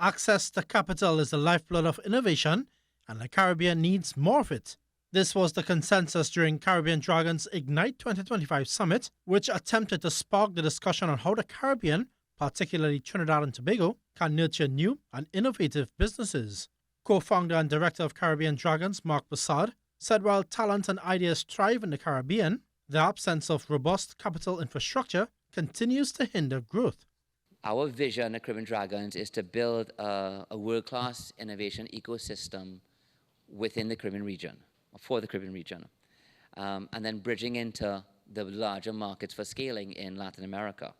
Access to capital is the lifeblood of innovation, and the Caribbean needs more of it. This was the consensus during Caribbean Dragons Ignite 2025 Summit, which attempted to spark the discussion on how the Caribbean, particularly Trinidad and Tobago, can nurture new and innovative businesses. Co-founder and director of Caribbean Dragons, Mark Bassard, said while talent and ideas thrive in the Caribbean, the absence of robust capital infrastructure continues to hinder growth. Our vision at Caribbean Dragons is to build a world-class innovation ecosystem within the Caribbean region, for the Caribbean region, and then bridging into the larger markets for scaling in Latin America.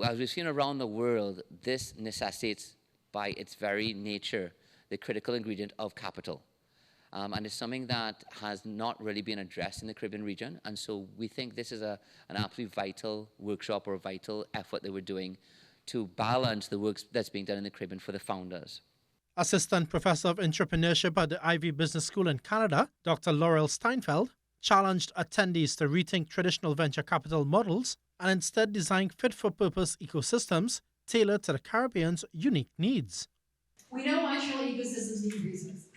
As we've seen around the world, this necessitates, by its very nature, the critical ingredient of capital. And it's something that has not really been addressed in the Caribbean region. And so we think this is an absolutely vital workshop or a vital effort that we're doing to balance the work that's being done in the Caribbean for the founders. Assistant Professor of Entrepreneurship at the Ivy Business School in Canada, Dr. Laurel Steinfeld, challenged attendees to rethink traditional venture capital models and instead design fit-for-purpose ecosystems tailored to the Caribbean's unique needs. We know actual ecosystems need resources,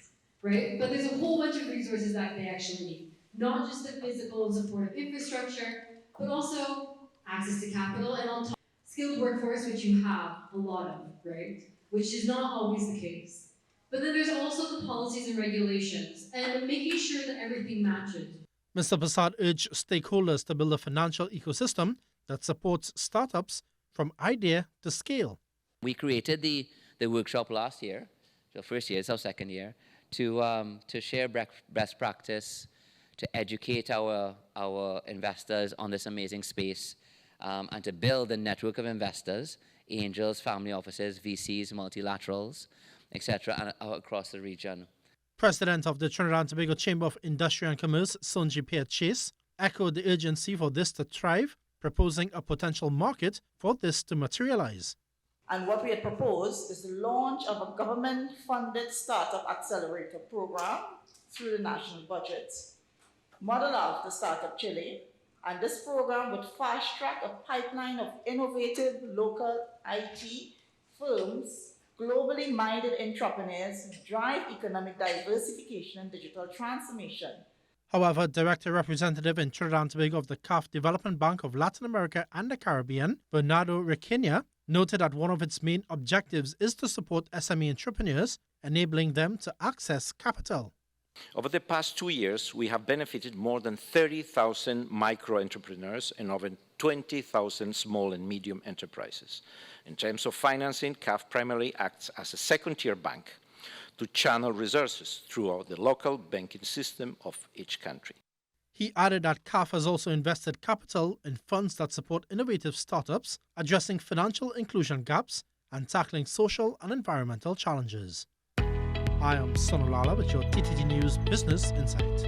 right? But there's a whole bunch of resources that they actually need. Not just the physical and supportive infrastructure, but also access to capital and on top, skilled workforce, which you have a lot of, right? Which is not always the case. But then there's also the policies and regulations and making sure that everything matches. Mr. Bassard urged stakeholders to build a financial ecosystem that supports startups from idea to scale. We created the workshop last year, the first year, it's our second year, to share best practice, to educate our investors on this amazing space, and to build a network of investors, angels, family offices, VCs, multilaterals, etc., across the region. President of the Trinidad and Tobago Chamber of Industry and Commerce, Sonji Chase, echoed the urgency for this to thrive, proposing a potential market for this to materialize. And what we had proposed is the launch of a government-funded startup accelerator program through the national budget, model after Startup Chile, and this program would fast-track a pipeline of innovative local IT firms, globally minded entrepreneurs, drive economic diversification and digital transformation. However, Director Representative in Trinidad and Tobago of the CAF Development Bank of Latin America and the Caribbean, Bernardo Requena, noted that one of its main objectives is to support SME entrepreneurs, enabling them to access capital. Over the past 2 years, we have benefited more than 30,000 micro-entrepreneurs and over 20,000 small and medium enterprises. In terms of financing, CAF primarily acts as a second-tier bank to channel resources throughout the local banking system of each country. He added that CAF has also invested capital in funds that support innovative startups, addressing financial inclusion gaps and tackling social and environmental challenges. I am Sunil Lalla with your TTT News Business Insight.